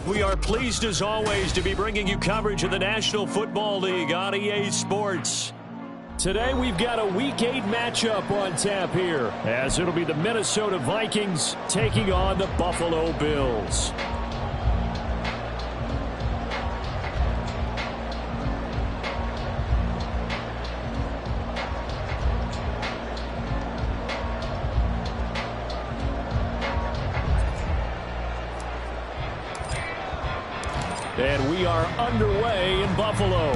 We are pleased as always to be bringing you coverage of the National Football League on EA Sports. Today we've got a Week 8 matchup on tap here, as it'll be the Minnesota Vikings taking on the Buffalo Bills. And we are underway in Buffalo.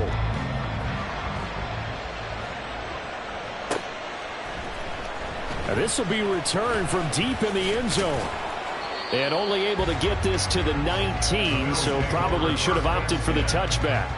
This will be returned from deep in the end zone. And only able to get this to the 19, so probably should have opted for the touchback.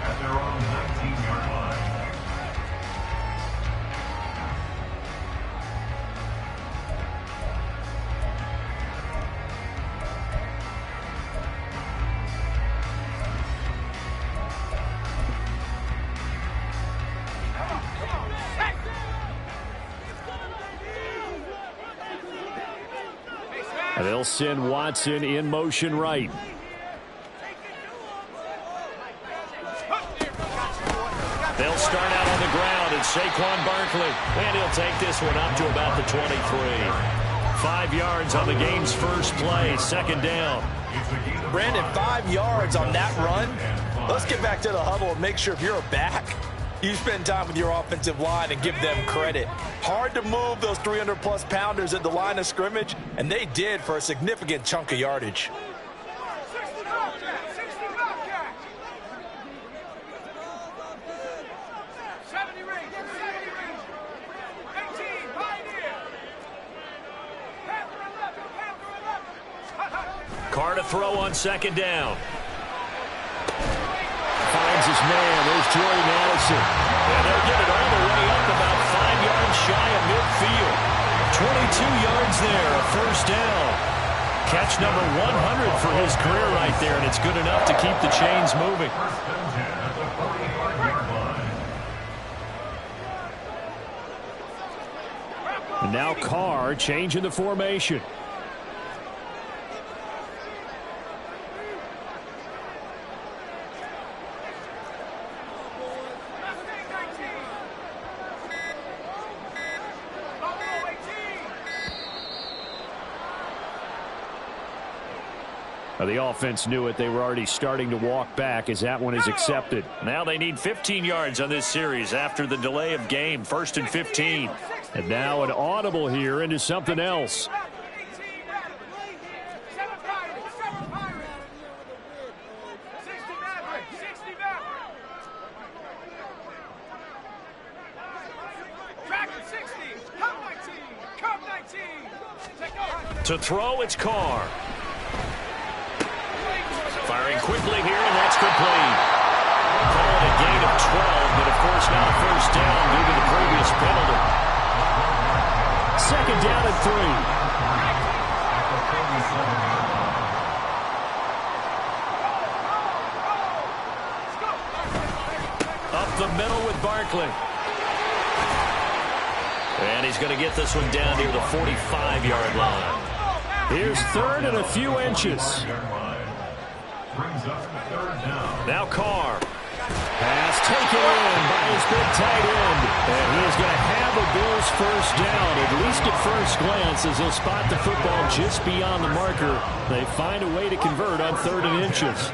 They'll send Watson in motion right. They'll start out on the ground, and Saquon Barkley. And he'll take this one up to about the 23. 5 yards on the game's first play, second down. Brandon, 5 yards on that run. Let's get back to the huddle and make sure if you're a back, you spend time with your offensive line and give them credit. Hard to move those 300-plus pounders at the line of scrimmage, and they did for a significant chunk of yardage. Carr to throw on second down. Finds his man. There's Jordan Addison. And they'll get it all the way up about 5 yards shy of midfield. 22 yards there, a first down. Catch number 100 for his career right there, and it's good enough to keep the chains moving. And now Carr changing the formation. The offense knew it. They were already starting to walk back as that one is accepted. Now they need 15 yards on this series after the delay of game. 1st and 15. And now an audible here into something else. To throw, it's Carr. Firing quickly here, and that's complete. Call it a gain of 12, but of course now a first down due to the previous penalty. Second down and 3. Up the middle with Barkley. And he's going to get this one down near the 45-yard line. Here's third and a few inches. Now Carr. Pass taken in by his big tight end. And he is going to have a Bills first down, at least at first glance, as they'll spot the football just beyond the marker. They find a way to convert on 3rd and inches.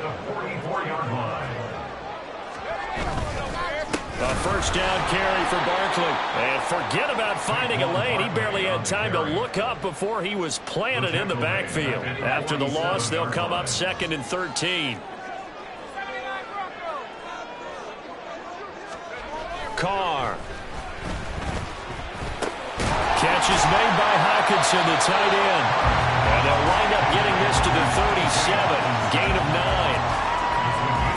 A first down carry for Barkley. And forget about finding a lane. He barely had time to look up before he was planted in the backfield. After the loss, they'll come up 2nd and 13. Carr. Catch is made by Hockenson, the tight end. And they'll wind up getting this to the 37. Gain of 9.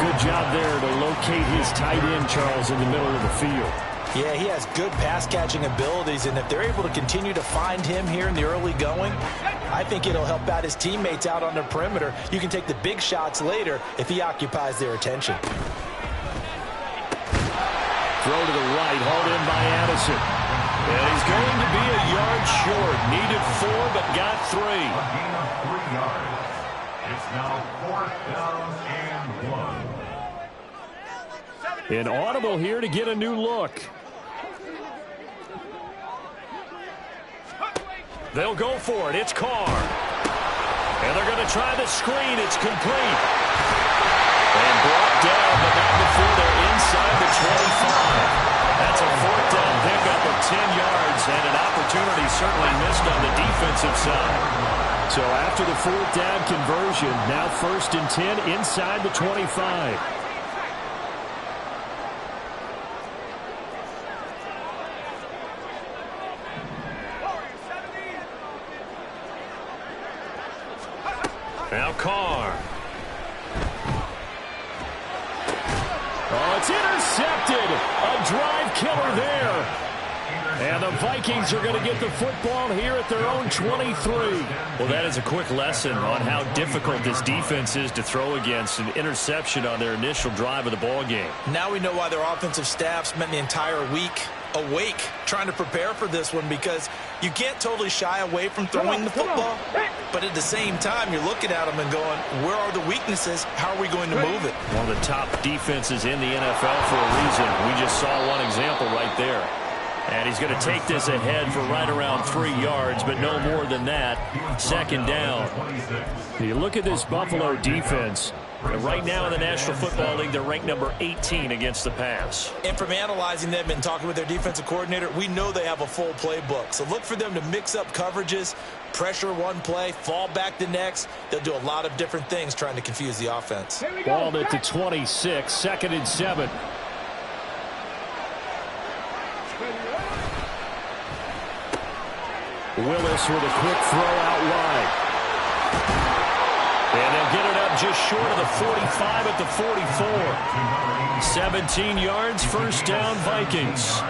Good job there to locate his tight end, Charles, in the middle of the field. Yeah, he has good pass-catching abilities, and if they're able to continue to find him here in the early going, I think it'll help out his teammates out on the perimeter. You can take the big shots later if he occupies their attention. Throw to the right, hauled in by Addison. And he's going to be a yard short. Needed 4, but got 3. A gain of 3 yards. It's now 4th down and 1. An audible here to get a new look. They'll go for it. It's Carr. And they're going to try the screen. It's complete. And brought down, but not before they're inside the 25. That's a 4th down pickup of 10 yards, and an opportunity certainly missed on the defensive side. So after the 4th down conversion, now 1st and 10 inside the 25. Now Carr. Oh, it's intercepted. A drive killer there. And the Vikings are going to get the football here at their own 23. Well, that is a quick lesson on how difficult this defense is to throw against. An interception on their initial drive of the ball game. Now we know why their offensive staff spent the entire week awake trying to prepare for this one, because you can't totally shy away from throwing the football, but at the same time you're looking at them and going, where are the weaknesses? How are we going to move it? One of the top defenses in the NFL for a reason. We just saw one example right there. And he's going to take this ahead for right around 3 yards, but no more than that. 2nd down. You look at this Buffalo defense. Right now in the National Football League, they're ranked number 18 against the pass. And from analyzing them and talking with their defensive coordinator, we know they have a full playbook. So look for them to mix up coverages, pressure one play, fall back the next. They'll do a lot of different things trying to confuse the offense. Ball at the 26, 2nd and 7. Willis with a quick throw out wide. And they'll get it up just short of the 45 at the 44. 17 yards, 1st down, Vikings.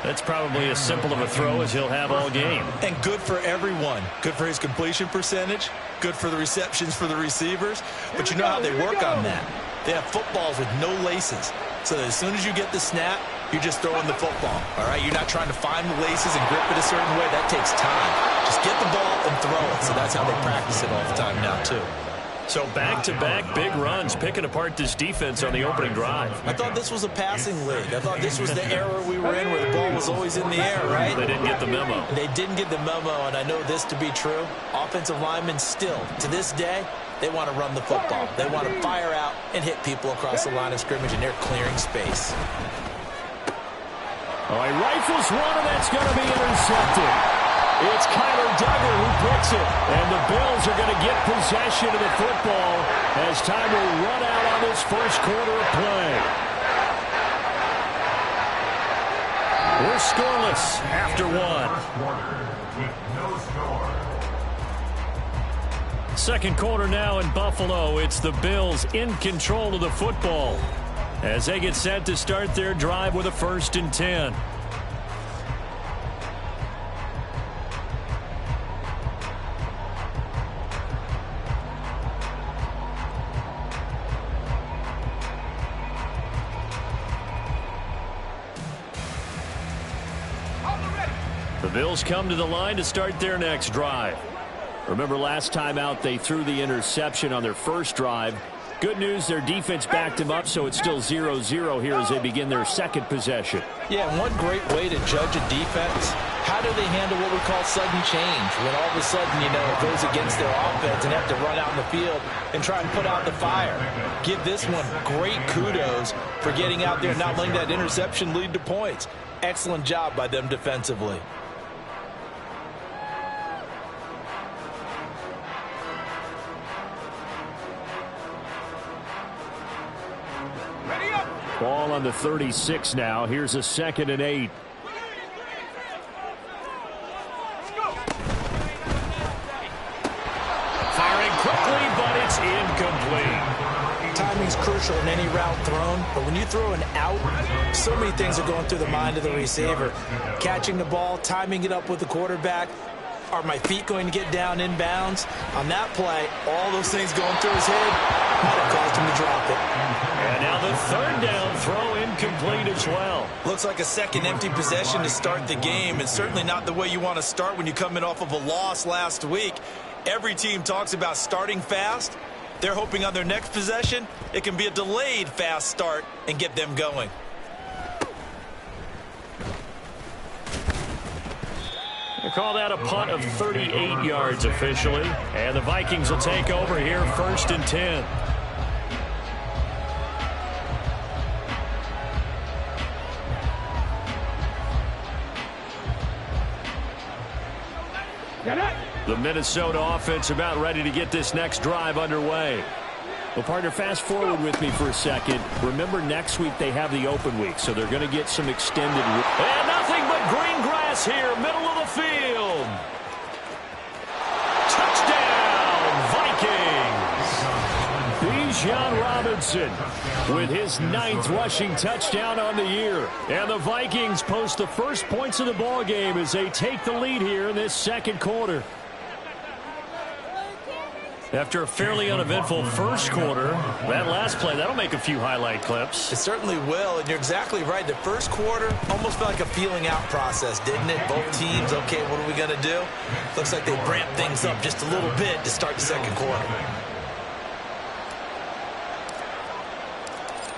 That's probably as simple of a throw as he'll have all game. And good for everyone. Good for his completion percentage. Good for the receptions for the receivers. But you know how they work on that. They have footballs with no laces. So that as soon as you get the snap, you're just throwing the football. All right, you're not trying to find the laces and grip it a certain way. That takes time. Just get the ball and throw it. So that's how they practice it all the time now, too. So back-to-back big runs, picking apart this defense on the opening drive. I thought this was a passing league. I thought this was the era we were in where the ball was always in the air, right? They didn't get the memo. They didn't get the memo, and I know this to be true. Offensive linemen still, to this day, they want to run the football. They want to fire out and hit people across the line of scrimmage, and they're clearing space. All right, rifles one, and that's going to be intercepted. It's Kyler Duggar who picks it, and the Bills are going to get possession of the football as time will run out on this first quarter of play. We're scoreless after one. Second quarter now in Buffalo. It's the Bills in control of the football as they get set to start their drive with a 1st and 10. The Bills come to the line to start their next drive. Remember last time out they threw the interception on their first drive. Good news, their defense backed them up, so it's still 0-0 here as they begin their second possession. Yeah, and one great way to judge a defense, how do they handle what we call sudden change? When all of a sudden, you know, it goes against their offense and have to run out in the field and try and put out the fire. Give this one great kudos for getting out there and not letting that interception lead to points. Excellent job by them defensively. Ball on the 36 now. Here's a 2nd and 8. Firing quickly, but it's incomplete. Timing's crucial in any route thrown, but when you throw an out, so many things are going through the mind of the receiver. Catching the ball, timing it up with the quarterback. Are my feet going to get down inbounds? On that play, all those things going through his head might have caused him to drop it. And now the third down throw incomplete as well. Looks like a second empty possession to start the game, and certainly not the way you want to start when you come in off of a loss last week. Every team talks about starting fast. They're hoping on their next possession, it can be a delayed fast start and get them going. They call that a punt of 38 yards officially. And the Vikings will take over here 1st and 10. The Minnesota offense about ready to get this next drive underway. Well, partner, fast forward with me for a second. Remember, next week they have the open week, so they're going to get some extended. And nothing but green grass here, middle of the field. Touchdown, Vikings! Bijan Robinson with his 9th rushing touchdown on the year. And the Vikings post the first points of the ball game as they take the lead here in this second quarter. After a fairly uneventful first quarter, that last play, that'll make a few highlight clips. It certainly will, and you're exactly right. The first quarter almost felt like a feeling out process, didn't it? Both teams, okay, what are we going to do? Looks like they ramped things up just a little bit to start the second quarter.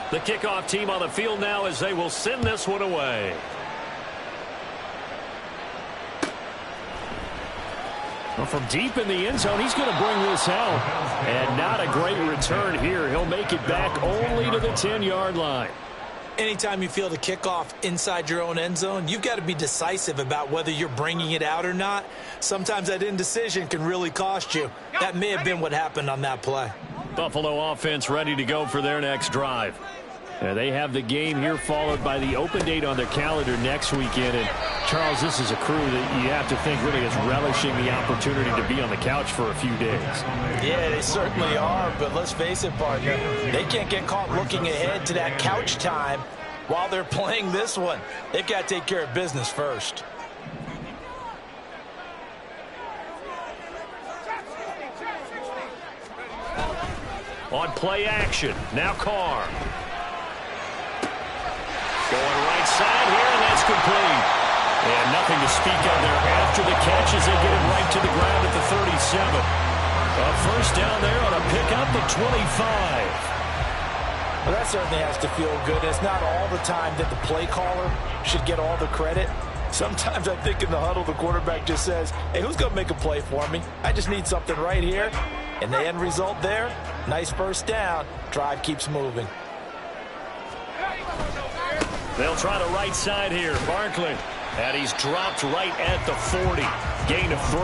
The kickoff team on the field now as they will send this one away. Well, from deep in the end zone, he's going to bring this out. And not a great return here. He'll make it back only to the 10-yard line. Anytime you feel the kickoff inside your own end zone, you've got to be decisive about whether you're bringing it out or not. Sometimes that indecision can really cost you. That may have been what happened on that play. Buffalo offense ready to go for their next drive. They have the game here followed by the open date on their calendar next weekend. And, Charles, this is a crew that you have to think really is relishing the opportunity to be on the couch for a few days. Yeah, they certainly are, but let's face it, partner. They can't get caught looking ahead to that couch time while they're playing this one. They've got to take care of business first. On play action, now Carr. Going right side here, and that's complete. And nothing to speak of there after the catch as they get him right to the ground at the 37. A first down there on a pickup at 25. Well, that certainly has to feel good. It's not all the time that the play caller should get all the credit. Sometimes I think in the huddle, the quarterback just says, hey, who's going to make a play for me? I just need something right here. And the end result there, nice first down. Drive keeps moving. They'll try the right side here. Barkley. And he's dropped right at the 40. Gain of 3.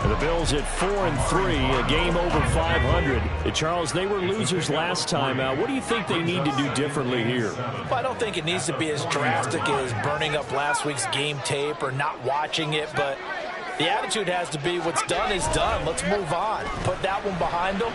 And the Bills at 4-3, a game over 500. Charles, they were losers last time out. What do you think they need to do differently here? Well, I don't think it needs to be as drastic as burning up last week's game tape or not watching it, but the attitude has to be what's done is done. Let's move on. Put that one behind them,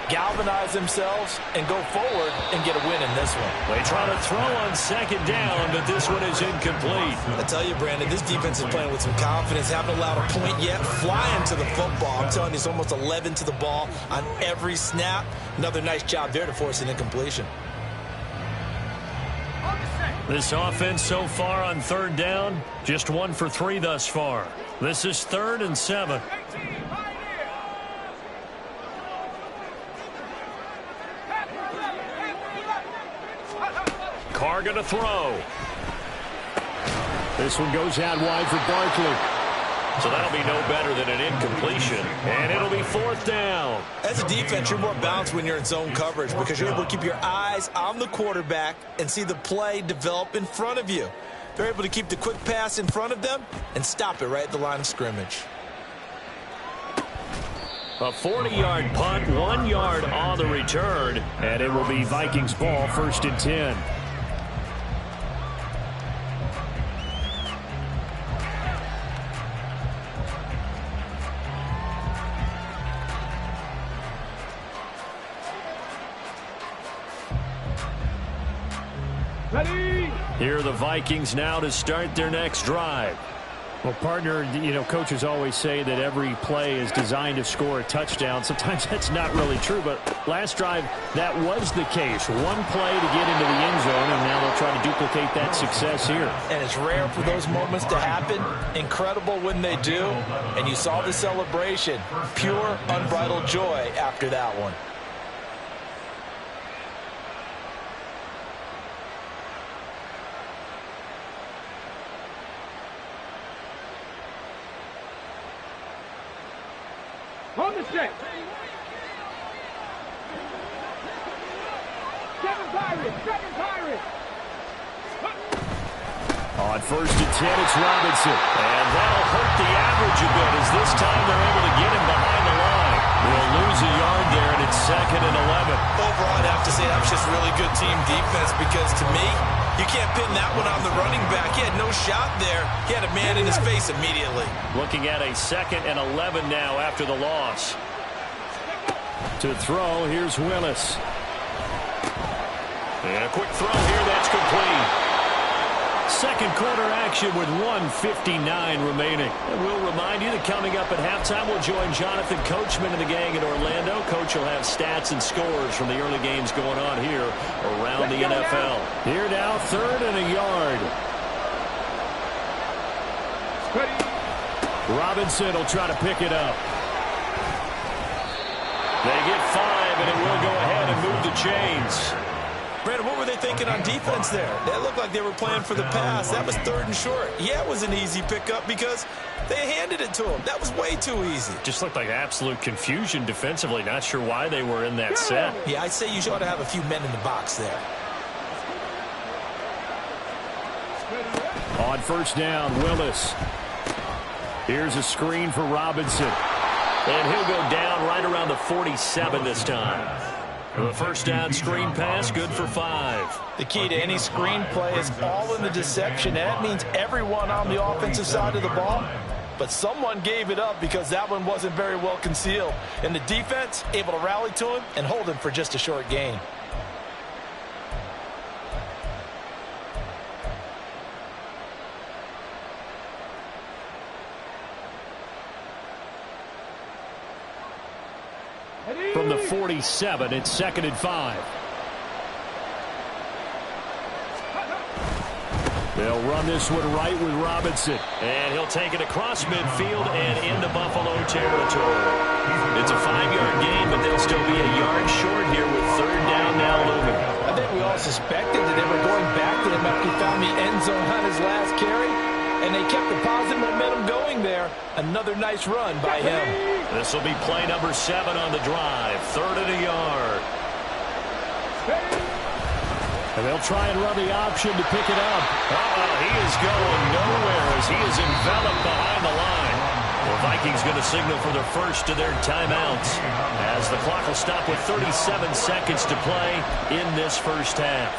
galvanize themselves, and go forward and get a win in this one. They try to throw on second down, but this one is incomplete. I tell you, Brandon, this defense is playing with some confidence. Haven't allowed a point yet. Flying to the football. I'm telling you, it's almost 11 to the ball on every snap. Another nice job there to force an incompletion. This offense so far on third down, just 1 for 3 thus far. This is 3rd and 7. Carr going to throw. This one goes out wide for Barkley. So that'll be no better than an incompletion. And it'll be 4th down. As a defense, you're more balanced when you're in zone coverage because you're able to keep your eyes on the quarterback and see the play develop in front of you. They're able to keep the quick pass in front of them and stop it right at the line of scrimmage. A 40-yard punt, 1 yard on the return, and it will be Vikings ball, 1st and 10. Here are the Vikings now to start their next drive. Well, partner, coaches always say that every play is designed to score a touchdown. Sometimes that's not really true, but last drive, that was the case. One play to get into the end zone, and now they'll try to duplicate that success here. And it's rare for those moments to happen. Incredible when they do. And you saw the celebration. Pure, unbridled joy after that one. On the set. Seven Pirates. On 1st and 10, it's Robinson. And that'll hurt the average a bit as this time they're able to get him behind the line. We'll lose a yard there, and it's 2nd and 11. Overall, I'd have to say that was just really good team defense because to me, you can't pin that one on the running back. He had no shot there. He had a man in his face immediately. Looking at a 2nd and 11 now after the loss. To throw, here's Willis. And a quick throw here, that's complete. Second quarter action with 1:59 remaining. And we'll remind you that coming up at halftime, we'll join Jonathan Coachman and the gang in Orlando. Coach will have stats and scores from the early games going on here around the NFL. Here now, 3rd and a yard. Robinson will try to pick it up. They get 5, and it will go ahead and move the chains. Brandon, what were they thinking on defense there? They looked like they were playing for the pass. That was 3rd and short. Yeah, it was an easy pickup because they handed it to him. That was way too easy. Just looked like absolute confusion defensively. Not sure why they were in that set. Yeah, I'd say you ought to have a few men in the box there. On 1st down, Willis. Here's a screen for Robinson. And he'll go down right around the 47 this time. The 1st down screen pass, good for 5. The key to any screen play is all in the deception, and that means everyone on the offensive side of the ball. But someone gave it up because that one wasn't very well concealed. And the defense able to rally to him and hold him for just a short gain. From the 47, it's 2nd and 5. They'll run this one right with Robinson. And he'll take it across midfield and into Buffalo territory. It's a 5-yard gain, but they'll still be a yard short here with 3rd down now looming. I think we all suspected that they were going back to him after he found the end zone on his last carry. And they kept the positive momentum going there. Another nice run by him. This will be play number 7 on the drive. 3rd and a yard. And they'll try and run the option to pick it up. He is going nowhere as he is enveloped behind the line. The Vikings going to signal for their first of their timeouts as the clock will stop with 37 seconds to play in this first half.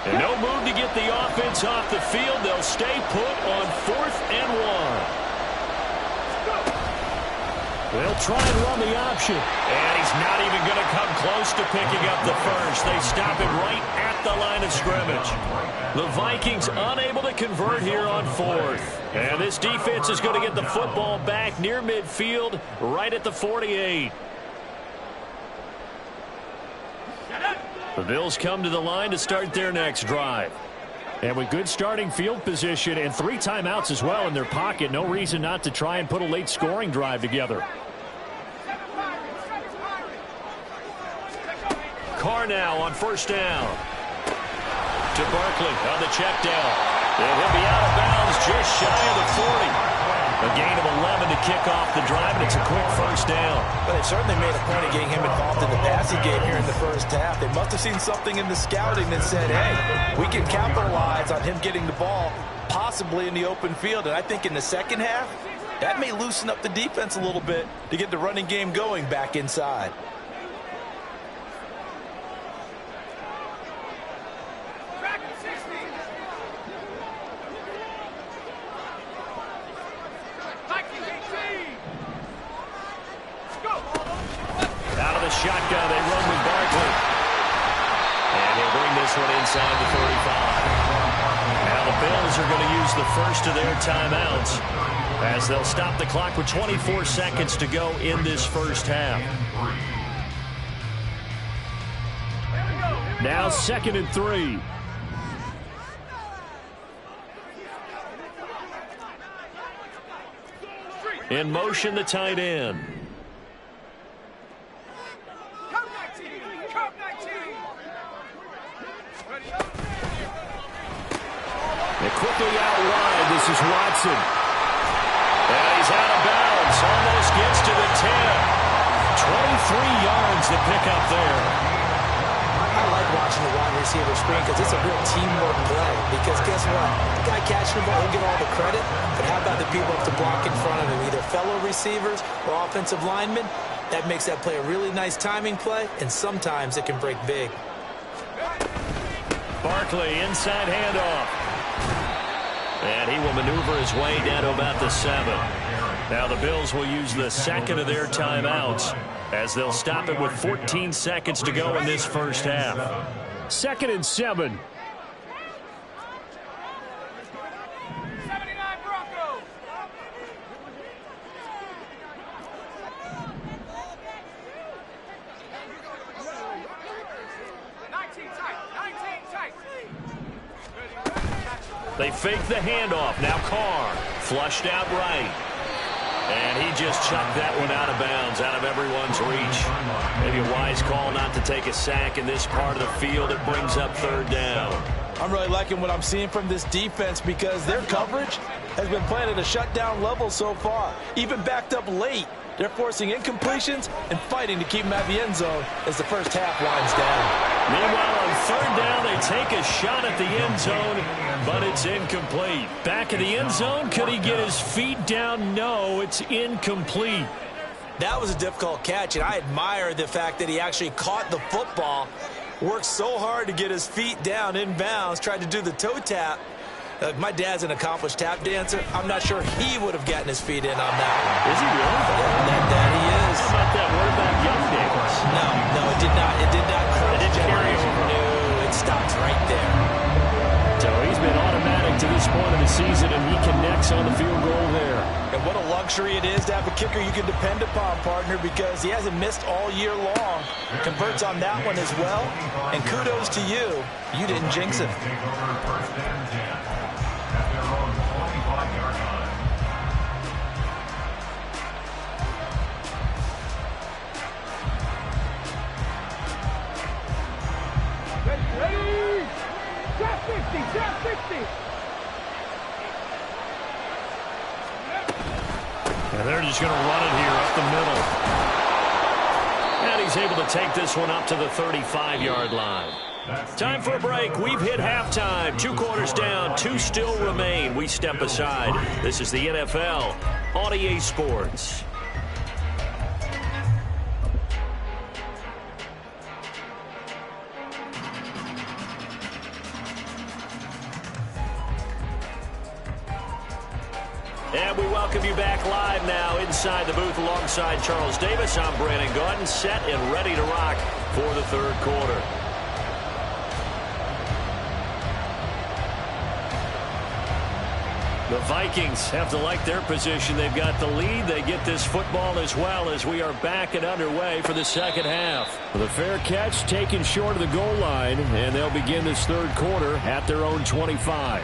And no move to get the offense off the field. They'll stay put on 4th and 1. They'll try and run the option. And he's not even going to come close to picking up the first. They stop him right at the line of scrimmage. The Vikings unable to convert here on 4th. And this defense is going to get the football back near midfield, right at the 48. The Bills come to the line to start their next drive. And with good starting field position and 3 timeouts as well in their pocket, no reason not to try and put a late scoring drive together. Carr now on 1st down. To Barkley on the check down. And he'll be out of bounds just shy of the 40. A gain of 11 to kick off the drive, and it's a quick 1st down. But they certainly made a point of getting him involved in the passing game here in the first half. They must have seen something in the scouting that said, hey, we can capitalize on him getting the ball possibly in the open field. And I think in the second half, that may loosen up the defense a little bit to get the running game going back inside. shotgun. They run with Barkley. And he'll bring this one inside the 35. Now the Bills are going to use the first of their timeouts as they'll stop the clock with 24 seconds to go in this first half. Now 2nd and 3. In motion, the tight end. And quickly out wide, this is Watson. And he's out of bounds, almost gets to the 10. 23 yards to pick up there. I like watching the wide receiver screen because it's a real teamwork play. Because guess what? The guy catching the ball, he'll get all the credit. But how about the people up to block in front of him? Either fellow receivers or offensive linemen. That makes that play a really nice timing play. And sometimes it can break big. Barkley, inside handoff. And he will maneuver his way down to about the 7. Now the Bills will use the second of their timeouts as they'll stop it with 14 seconds to go in this first half. 2nd and 7. They fake the handoff. Now Carr flushed out right. And he just chucked that one out of bounds, out of everyone's reach. Maybe a wise call not to take a sack in this part of the field. It brings up 3rd down. I'm really liking what I'm seeing from this defense because their coverage has been playing at a shutdown level so far. Even backed up late, they're forcing incompletions and fighting to keep them at the end zone as the first half winds down. Meanwhile, on 3rd down, they take a shot at the end zone, but it's incomplete. Back of the end zone, could he get his feet down? No, it's incomplete. That was a difficult catch, and I admire the fact that he actually caught the football, worked so hard to get his feet down in bounds, tried to do the toe tap. My dad's an accomplished tap dancer. I'm not sure he would have gotten his feet in on that one. Is he really? Yeah, that he is. How about that? What about young days? No, it did not. It did not carry over. No, it stops right there. So he's been automatic to this point of the season, and he connects on the field goal there. And what a luxury it is to have a kicker you can depend upon, partner, because he hasn't missed all year long. Converts on that one as well. And kudos to you. You didn't jinx him. Ready? Drop 50, drop 50. And they're just going to run it here up the middle. And he's able to take this one up to the 35-yard line. Time for a break. We've hit halftime. 2 quarters down. 2 still remain. We step aside. This is the NFL on EA Sports. And we welcome you back live now inside the booth alongside Charles Davis. I'm Brandon Gaudin, set and ready to rock for the 3rd quarter. The Vikings have to like their position. They've got the lead. They get this football as well as we are back and underway for the 2nd half. The fair catch taken short of the goal line, and they'll begin this 3rd quarter at their own 25.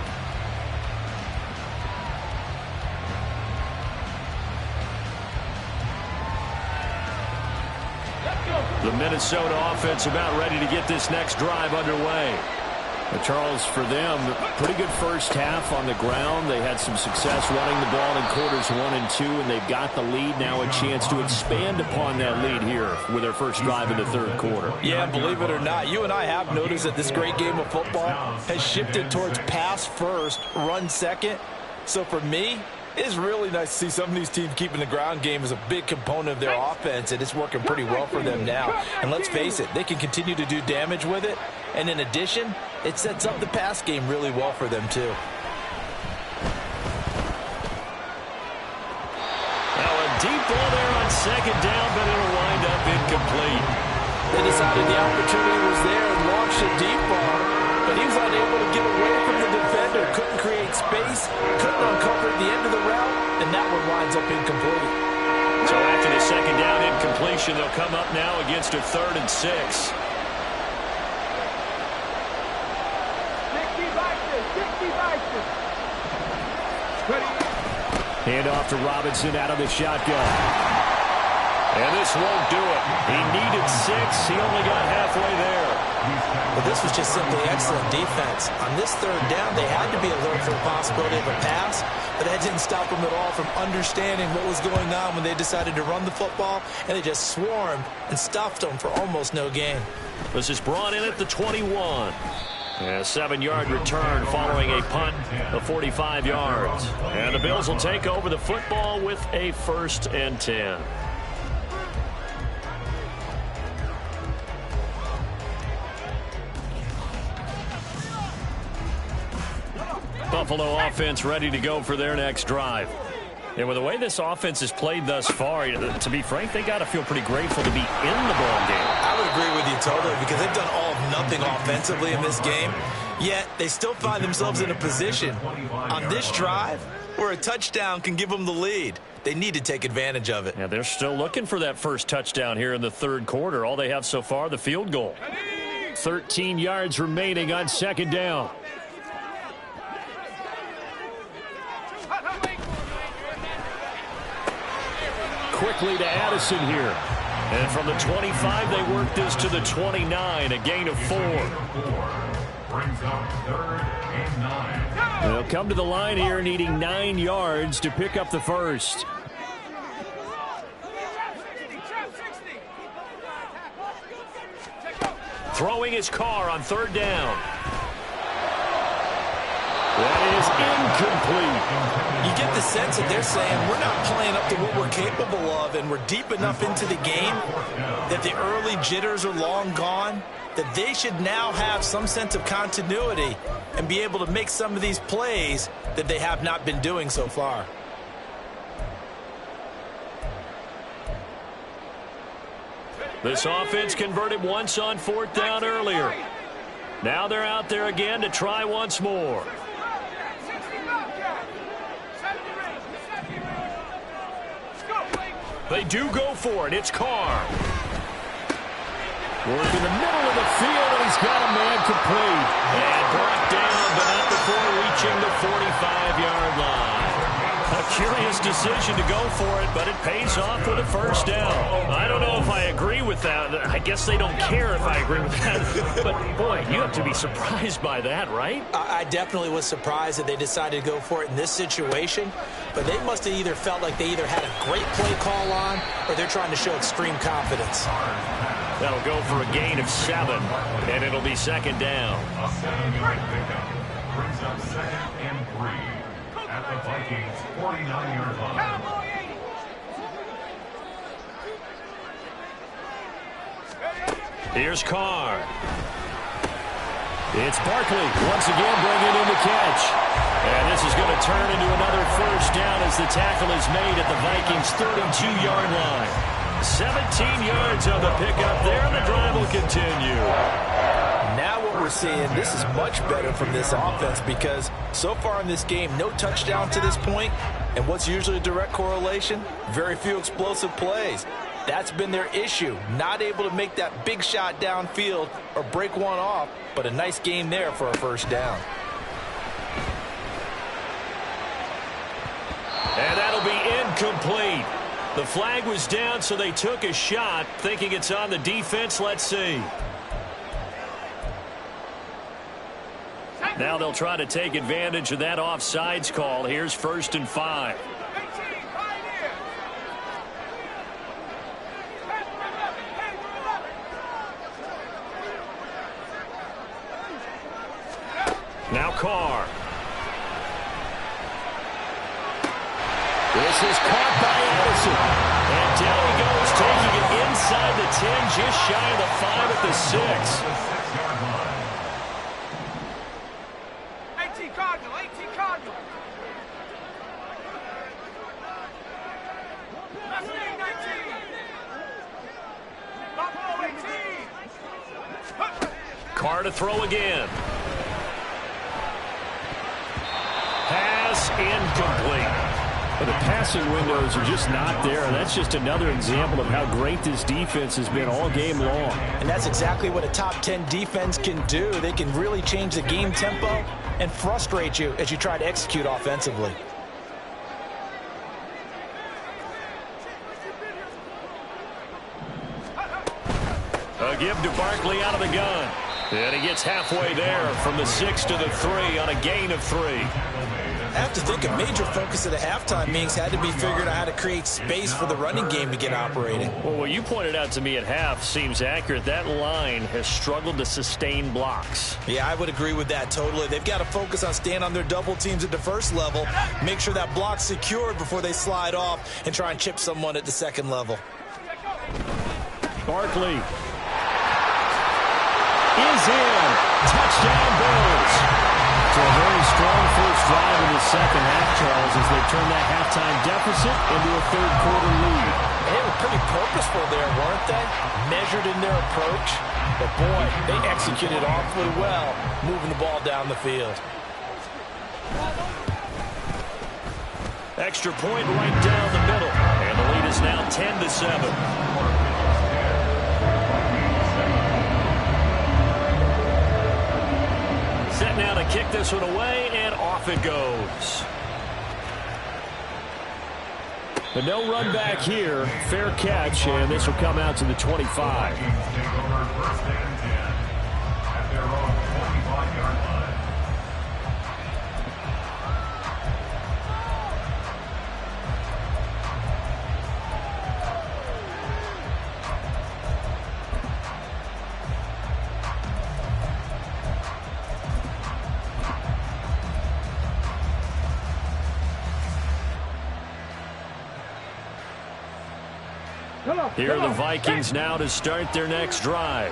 The Minnesota offense about ready to get this next drive underway. Charles, for them, pretty good first half on the ground. They had some success running the ball in quarters 1 and 2, and they've got the lead now, a chance to expand upon that lead here with their first drive in the 3rd quarter. Yeah, believe it or not, you and I have noticed that this great game of football has shifted towards pass first, run second. So for me, it's really nice to see some of these teams keeping the ground game as a big component of their offense, and it's working pretty well for them now. And let's face it, they can continue to do damage with it. And in addition, it sets up the pass game really well for them, too. Now a deep ball there on 2nd down, but it'll wind up incomplete. They decided the opportunity was there and launched a deep ball, but he was unable to get away from the defender. Couldn't create space, couldn't uncover the end of the route, and that one winds up incomplete. So after the second down incompletion, they'll come up now against a 3rd and 6. Hand off to Robinson out of the shotgun. And this won't do it. He needed 6. He only got halfway there. But this was just simply excellent defense. On this 3rd down, they had to be alert for the possibility of a pass, but that didn't stop them at all from understanding what was going on when they decided to run the football, and they just swarmed and stuffed them for almost no gain. This is brought in at the 21. A 7-yard return following a punt of 45 yards. And the Bills will take over the football with a 1st and 10. Buffalo offense ready to go for their next drive. And with the way this offense has played thus far, to be frank, they got to feel pretty grateful to be in the ball game. I would agree with you totally, because they've done all of nothing offensively in this game, yet they still find themselves in a position on this drive where a touchdown can give them the lead. They need to take advantage of it. Yeah, they're still looking for that first touchdown here in the 3rd quarter. All they have so far, the field goal. 13 yards remaining on 2nd down. Quickly to Addison here. And from the 25, they work this to the 29, a gain of 4. Brings up 3rd and 9. They'll come to the line here needing 9 yards to pick up the first. Throwing his car on 3rd down. That is incomplete. You get the sense that they're saying we're not playing up to what we're capable of, and we're deep enough into the game that the early jitters are long gone, that they should now have some sense of continuity and be able to make some of these plays that they have not been doing so far. This offense converted once on 4th down earlier. Now they're out there again to try once more. They do go for it. It's Carr. Work in the middle of the field, and he's got a man complete. And brought down, but not before reaching the 45-yard line. A curious decision to go for it, but it pays off with a 1st down. I don't know if I agree with that. I guess they don't care if I agree with that. But, boy, you have to be surprised by that, right? I definitely was surprised that they decided to go for it in this situation, but they must have either felt like they either had a great play call on or they're trying to show extreme confidence. That'll go for a gain of 7, and it'll be 2nd down. A 7-yard pickup brings up 2nd and 3 at the Vikings 49-yard line. Here's Carr. It's Barkley once again bringing in the catch. And this is going to turn into another 1st down as the tackle is made at the Vikings' 32-yard line. 17 yards on the pickup there, and the drive will continue. Now what we're seeing, this is much better from this offense, because so far in this game, no touchdown to this point, and what's usually a direct correlation? Very few explosive plays. That's been their issue, not able to make that big shot downfield or break one off, but a nice game there for a 1st down. And that'll be incomplete. The flag was down, so they took a shot, thinking it's on the defense. Let's see. Now they'll try to take advantage of that offsides call. Here's 1st and 5. Now Carr. This is caught by Addison. And down he goes, taking it inside the 10, just shy of the 5 at the 6. 18 Cardinal, 18 Cardinal. That's 19. Buffalo 18. Carr to throw again. Pass incomplete. But the passing windows are just not there. That's just another example of how great this defense has been all game long. And that's exactly what a top 10 defense can do. They can really change the game tempo and frustrate you as you try to execute offensively. A give to Barkley out of the gun. And he gets halfway there from the 6 to the 3 on a gain of 3. I have to think a major focus of the halftime meetings had to be figuring out how to create space for the running game to get operating. Well, what you pointed out to me at half seems accurate. That line has struggled to sustain blocks. Yeah, I would agree with that totally. They've got to focus on staying on their double teams at the first level, make sure that block's secured before they slide off and try and chip someone at the second level. Barkley is in. Touchdown, Bills. So a very strong first drive in the second half, Charles, as they turn that halftime deficit into a third-quarter lead. They were pretty purposeful there, weren't they? Measured in their approach. But, boy, they executed awfully well, moving the ball down the field. Extra point right down the middle. And the lead is now 10-7. Set now to kick this one away, and off it goes. But no run back here. Fair catch, and this will come out to the 25. Here are the Vikings now to start their next drive.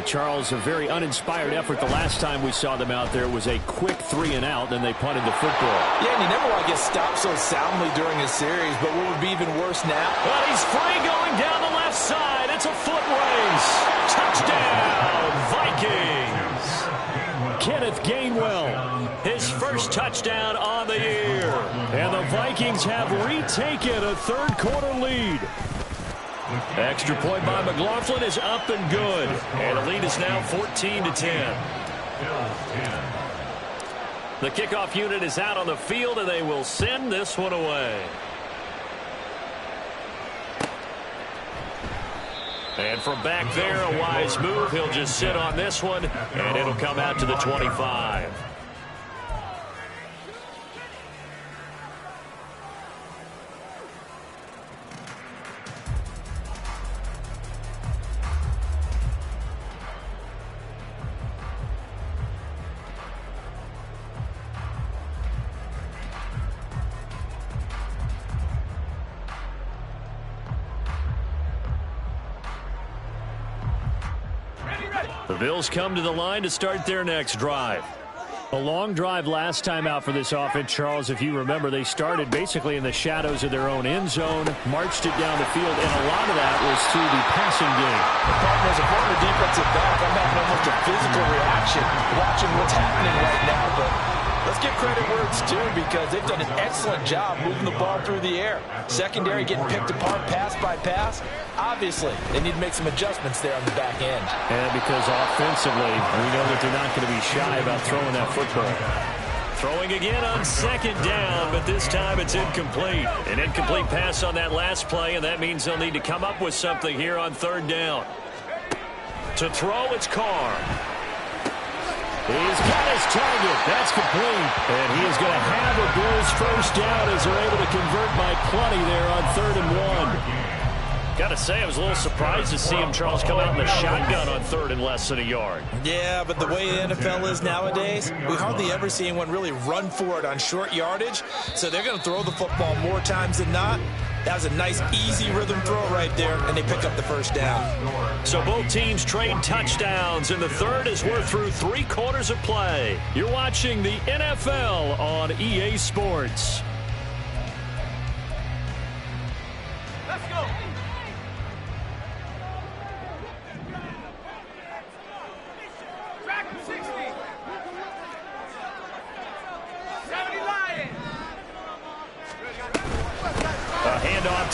Charles, a very uninspired effort. The last time we saw them out there was a quick 3-and-out, then they punted the football. Yeah, and you never want to get stopped so soundly during a series, but what would be even worse now? Well, he's free going down the left side. It's a foot race. Touchdown, Vikings. Kenneth Gainwell, his first touchdown on the year. And the Vikings have retaken a third-quarter lead. Extra point by McLaughlin is up and good. And the lead is now 14-10. The kickoff unit is out on the field, and they will send this one away. And from back there, a wise move. He'll just sit on this one, and it'll come out to the 25. The Bills come to the line to start their next drive. A long drive last time out for this offense, Charles. If you remember, they started basically in the shadows of their own end zone, marched it down the field, and a lot of that was through the passing game. As a former defensive back, I'm having almost a physical reaction watching what's happening right now, but let's give credit where it's due because they've done an excellent job moving the ball through the air. Secondary getting picked apart pass by pass. Obviously, they need to make some adjustments there on the back end. And because offensively, we know that they're not going to be shy about throwing that football. Throwing again on second down, but this time it's incomplete. An incomplete pass on that last play, and that means they'll need to come up with something here on third down. To throw, it's Carr. He's got his target. That's complete. And he is going to have a Bills first down as they're able to convert by plenty there on 3rd and 1. Got to say, I was a little surprised to see him, Charles, come out in the shotgun on 3rd and less than a yard. Yeah, but the way the NFL is nowadays, we hardly ever see anyone really run for it on short yardage. So they're going to throw the football more times than not. That was a nice, easy rhythm throw right there, and they pick up the first down. So both teams trade touchdowns, and the third as we're through 3 quarters of play. You're watching the NFL on EA Sports. Let's go.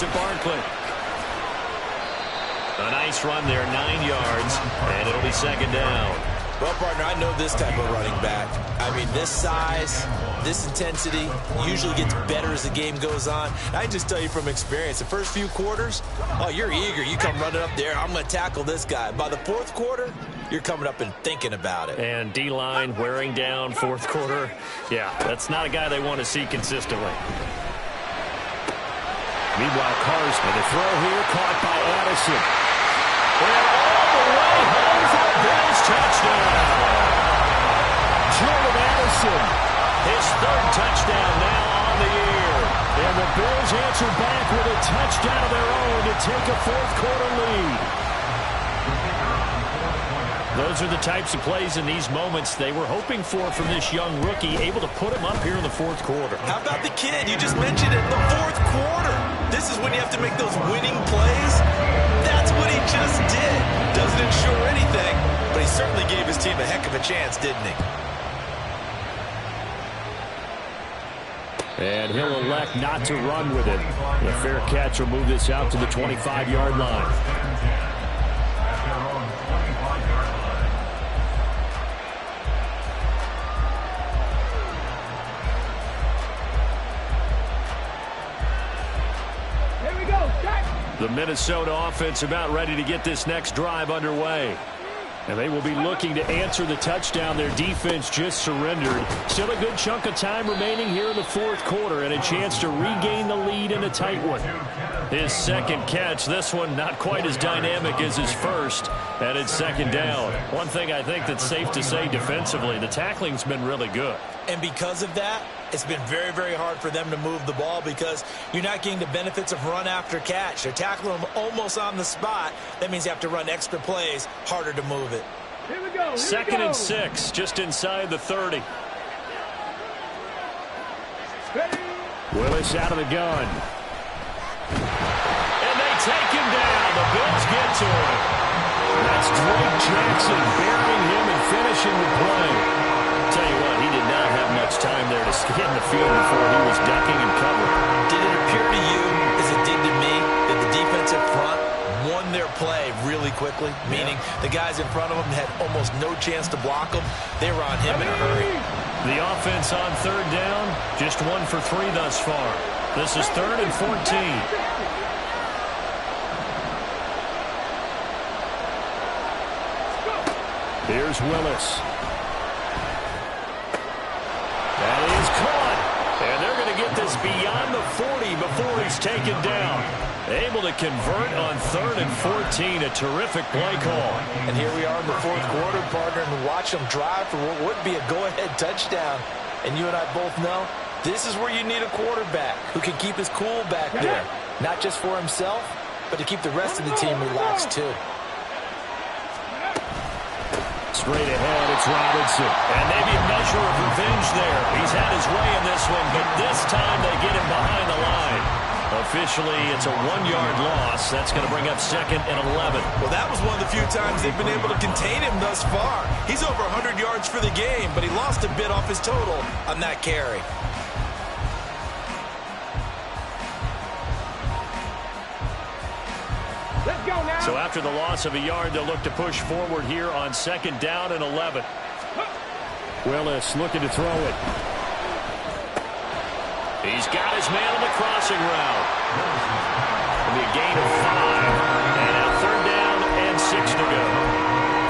to Barkley. A nice run there, 9 yards, and it'll be second down. Well, partner, I know this type of running back. I mean, this size, this intensity usually gets better as the game goes on. I can just tell you from experience, the first few quarters, oh, you're eager. You come running up there, I'm going to tackle this guy. By the fourth quarter, you're coming up and thinking about it. And D-line wearing down fourth quarter. Yeah, that's not a guy they want to see consistently. Meanwhile, Carr's and the throw here caught by Addison. And all the way home for a Bills touchdown. Jordan Addison, his third touchdown now on the year. And the Bills answer back with a touchdown of their own to take a fourth quarter lead. Those are the types of plays in these moments they were hoping for from this young rookie, able to put him up here in the fourth quarter. How about the kid? You just mentioned it, the fourth quarter. This is when you have to make those winning plays. That's what he just did. Doesn't ensure anything, but he certainly gave his team a heck of a chance, didn't he? And he'll elect not to run with it. The fair catch will move this out to the 25-yard line. The Minnesota offense about ready to get this next drive underway. And they will be looking to answer the touchdown their defense just surrendered. Still a good chunk of time remaining here in the fourth quarter and a chance to regain the lead in a tight one. His second catch, this one not quite as dynamic as his first, and it's second down. One thing I think that's safe to say defensively, the tackling's been really good. And because of that, it's been very, very hard for them to move the ball because you're not getting the benefits of run after catch. They're tackling them almost on the spot. That means you have to run extra plays, harder to move it. Here we go. Second and 6, just inside the 30. Ready. Willis out of the gun. And they take him down. The Bills get to him. That's Drake Jackson burying him and finishing the play. Tell you what, he did not have much time there to get in the field before he was ducking and covering. Did it appear to you, as it did to me, that the defensive front won their play really quickly? Meaning the guys in front of them had almost no chance to block him. They were on him in a hurry. The offense on third down, just 1 for 3 thus far. This is 3rd and 14. Here's Willis. That is caught. And they're going to get this beyond the 40 before he's taken down. Able to convert on 3rd and 14. A terrific play call. And here we are in the fourth quarter, partner, and watch them drive for what would be a go-ahead touchdown. And you and I both know this is where you need a quarterback who can keep his cool back there. Not just for himself, but to keep the rest of the team relaxed too. Straight ahead, it's Robinson. And maybe a measure of revenge there. He's had his way in this one, but this time they get him behind the line. Officially, it's a 1-yard loss. That's going to bring up 2nd and 11. Well, that was one of the few times they've been able to contain him thus far. He's over 100 yards for the game, but he lost a bit off his total on that carry. Let's go now. So after the loss of a yard, they'll look to push forward here on 2nd down and 11. Willis looking to throw it. He's got his man on the crossing route. It'll be a gain of 5. And now 3rd down and 6 to go.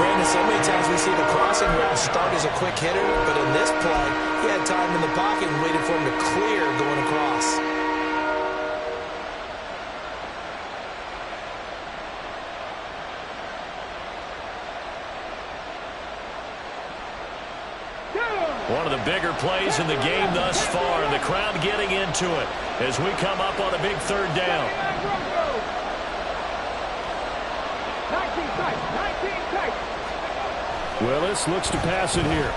Brandon, so many times we see the crossing route start as a quick hitter, but in this play, he had time in the pocket and waited for him to clear going across. One of the bigger plays in the game thus far. The crowd getting into it as we come up on a big 3rd down. 19 tight. Willis looks to pass it here.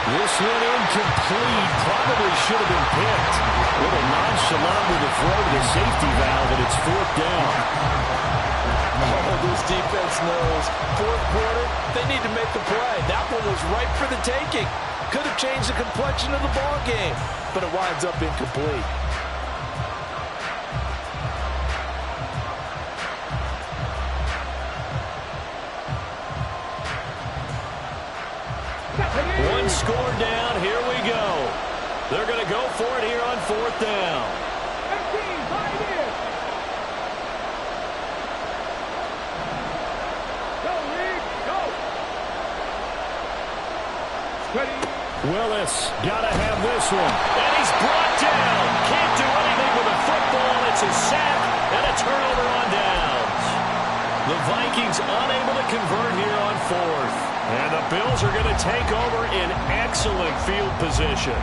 This one incomplete. Probably should have been picked. A little nonchalant with the throw to the safety valve, and it's 4th down. Oh, this defense knows. Fourth quarter, they need to make the play. That one was ripe for the taking. Could have changed the complexion of the ball game, but it winds up incomplete. score down. Here we go. They're going to go for it here on 4th down. 15, 5 in. Go, Lee, go. Ready. Willis, gotta have this one. And he's brought down. Can't do anything with a football. It's a sack and a turnover on downs. The Vikings unable to convert here on 4th. And the Bills are going to take over in excellent field position.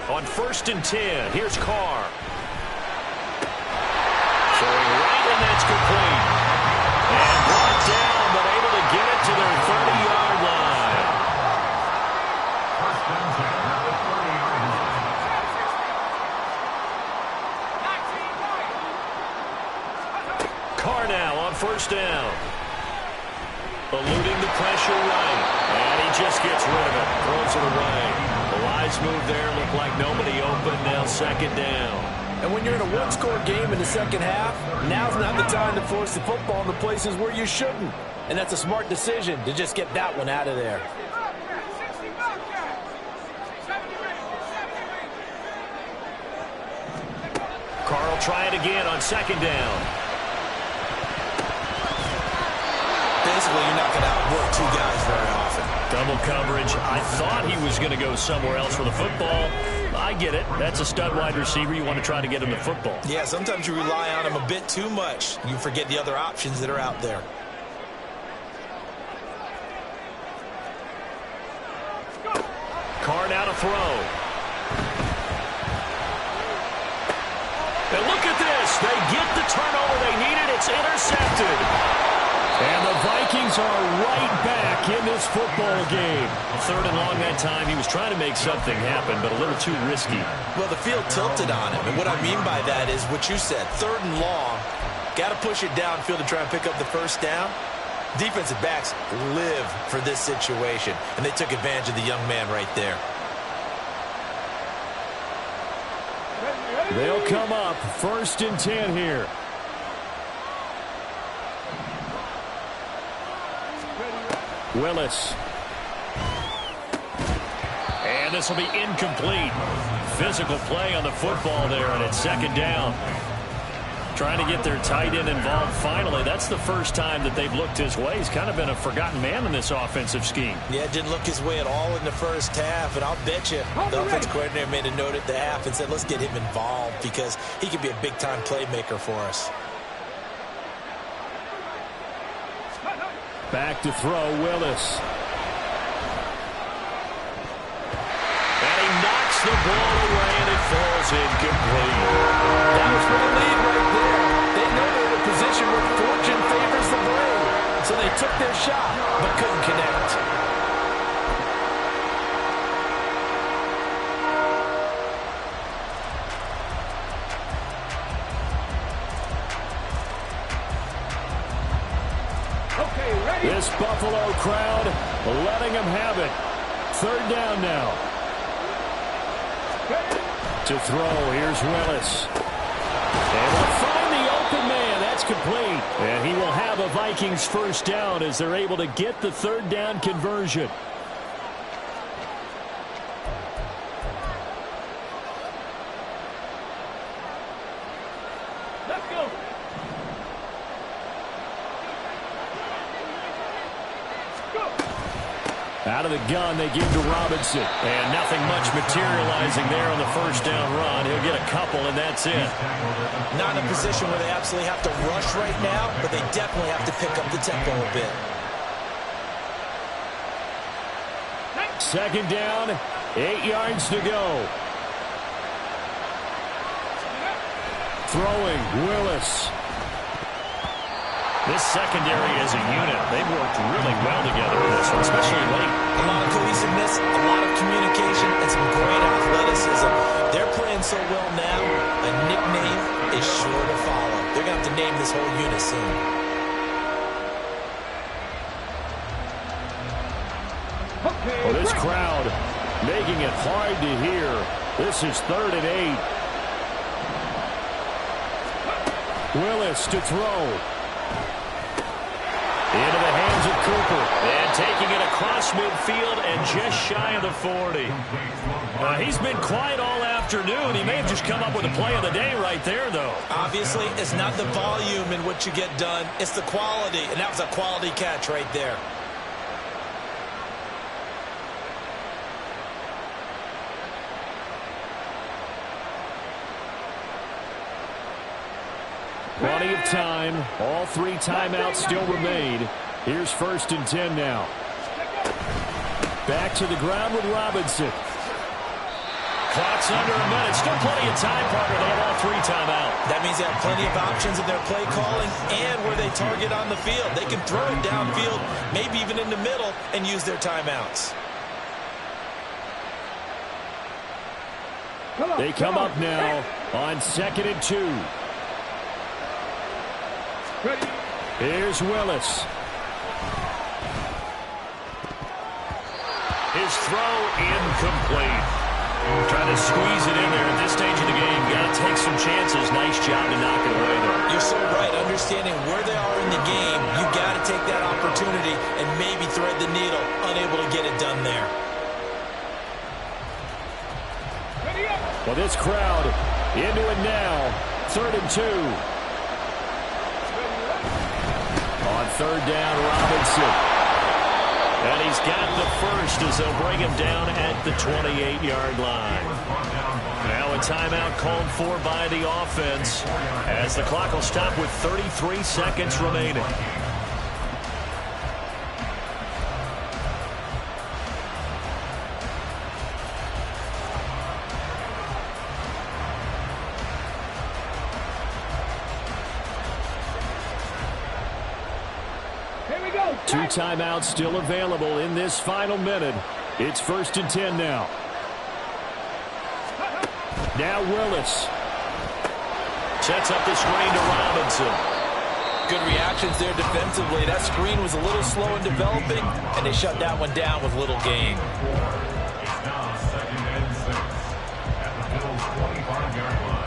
On 1st and 10, here's Carr. Throwing right, and that's complete. And brought down, but able to get it to their 30-yard line. First and 10 at the 30-yard line. Carr now on 1st down. Eluding the pressure right. And he just gets rid of it. Throws it away. The wise move there. Looked like nobody open. Now 2nd down. And when you're in a one-score game in the second half, now's not the time to force the football in the places where you shouldn't. And that's a smart decision to just get that one out of there. Carl try it again on 2nd down. Basically, you're not going to outwork two guys very often. Double coverage. I thought he was going to go somewhere else for the football. I get it. That's a stud wide receiver. You want to try to get him the football. Yeah, sometimes you rely on him a bit too much. You forget the other options that are out there. Carr now to throw. And look at this. They get the turnover they needed. It's intercepted. And the Vikings are right back in this football game. 3rd and long that time. He was trying to make something happen, but a little too risky. Well, the field tilted on him. And what I mean by that is what you said. 3rd and long. Got to push it downfield to try and pick up the 1st down. Defensive backs live for this situation. And they took advantage of the young man right there. They'll come up 1st and 10 here. Willis. And this will be incomplete. Physical play on the football there, and it's 2nd down. Trying to get their tight end involved finally. That's the first time that they've looked his way. He's kind of been a forgotten man in this offensive scheme. Yeah, it didn't look his way at all in the first half, and I'll bet you the offense coordinator made a note at the half and said, let's get him involved because he could be a big-time playmaker for us. Back to throw, Willis. And he knocks the ball away, and it falls incomplete. That was for the lead right there. They know they're in a position where fortune favors the brave. So they took their shot, but couldn't connect. This Buffalo crowd letting them have it. 3rd down now. To throw, here's Willis. And they'll find the open man. That's complete. And he will have a Vikings 1st down as they're able to get the 3rd down conversion. Let's go. Out of the gun, they give to Robinson. And nothing much materializing there on the 1st down run. He'll get a couple, and that's it. Not in a position where they absolutely have to rush right now, but they definitely have to pick up the tempo a bit. 2nd down, 8 yards to go. Throwing, Willis. This secondary as a unit, they've worked really well together in this one, especially late. A lot of cohesiveness, a lot of communication, and some great athleticism. They're playing so well now, a nickname is sure to follow. They're going to have to rename this whole unit soon. Well, this crowd making it hard to hear. This is 3rd and 8. Willis to throw. Into the hands of Cooper. And taking it across midfield and just shy of the 40. He's been quiet all afternoon. He may have just come up with a play of the day right there, though. Obviously, it's not the volume in what you get done. It's the quality, and that was a quality catch right there. Plenty of time. All 3 timeouts still remain. Here's 1st and 10 now. Back to the ground with Robinson. Clock's under a minute. Still plenty of time, partner. They have all 3 timeout. That means they have plenty of options in their play calling and where they target on the field. They can throw it downfield, maybe even in the middle, and use their timeouts. They come up now on 2nd and 2. Here's Willis. His throw incomplete. Trying to squeeze it in there at this stage of the game. Got to take some chances. Nice job to knock it away, though. You're so right. Understanding where they are in the game, you got to take that opportunity and maybe thread the needle. Unable to get it done there. Well, this crowd into it now. 3rd and 2. On 3rd down, Robinson. And he's got the first as they'll bring him down at the 28-yard line. Now a timeout called for by the offense as the clock will stop with 33 seconds remaining. Here we go. 2 timeouts still available in this final minute. It's 1st and 10 now. Now Willis. Sets up the screen to Robinson. Good reactions there defensively. That screen was a little slow in developing, and they shut that one down with little gain. It's now 2nd and 6 at the Bills' 25-yard line.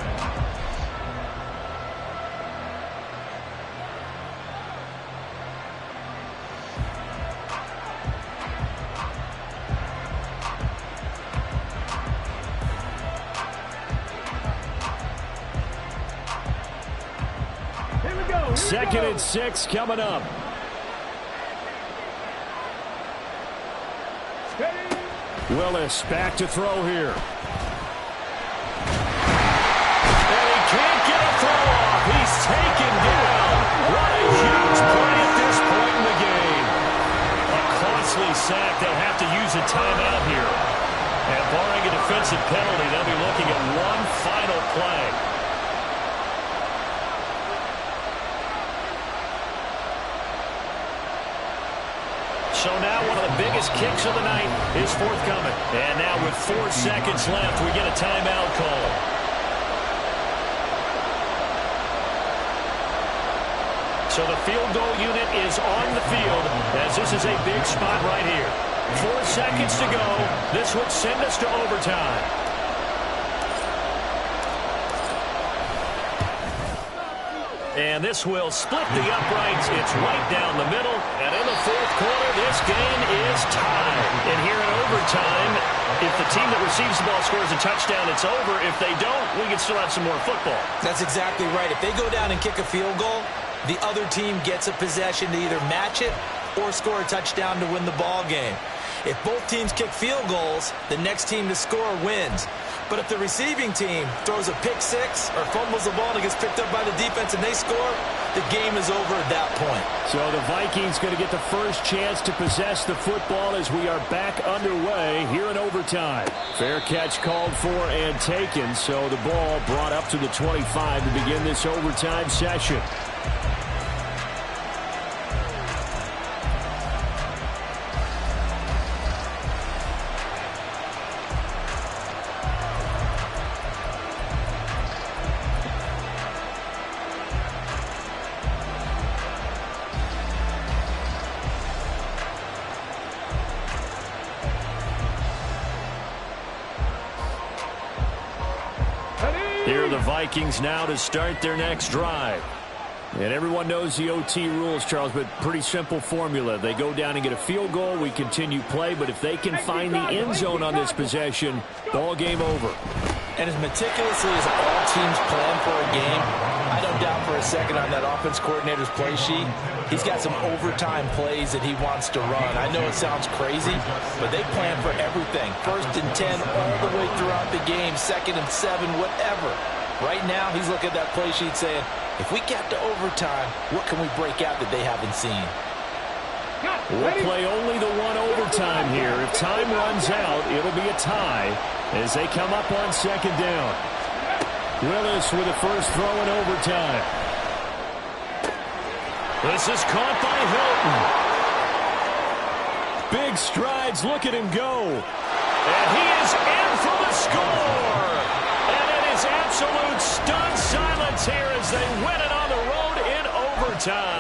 Here we go. 2nd and 6 coming up. Ready? Willis back to throw here. And he can't get a throw off. He's taken down. What a huge play at this point in the game. A costly sack. They'll have to use a timeout here. And barring a defensive penalty, they'll be looking at one final play. So now one of the biggest kicks of the night is forthcoming. And now with 4 seconds left, we get a timeout call. So the field goal unit is on the field as this is a big spot right here. 4 seconds to go. This would send us to overtime. And this will split the uprights. It's right down the middle. And in the 4th quarter, this game is tied. And here in overtime, if the team that receives the ball scores a touchdown, it's over. If they don't, we can still have some more football. That's exactly right. If they go down and kick a field goal, the other team gets a possession to either match it or score a touchdown to win the ball game. If both teams kick field goals, the next team to score wins. But if the receiving team throws a pick six or fumbles the ball and it gets picked up by the defense and they score, the game is over at that point. So the Vikings going to get the first chance to possess the football as we are back underway here in overtime. Fair catch called for and taken, so the ball brought up to the 25 to begin this overtime session. Here are the Vikings now to start their next drive. And everyone knows the OT rules, Charles, but pretty simple formula. They go down and get a field goal, we continue play, but if they can find the end zone on this possession, ball game over. And as meticulously as all teams plan for a game, I don't doubt for a second on that offense coordinator's play sheet, he's got some overtime plays that he wants to run. I know it sounds crazy, but they plan for everything. 1st and 10 all the way throughout the game, 2nd and 7, whatever. Right now, he's looking at that play sheet saying, if we get to overtime, what can we break out that they haven't seen? We'll play only the one overtime here. If time runs out, it'll be a tie as they come up on 2nd down. Willis with the first throw in overtime. This is caught by Hilton. Big strides. Look at him go. And he is in for the score. And it is absolute stunned silence here as they win it on the road in overtime.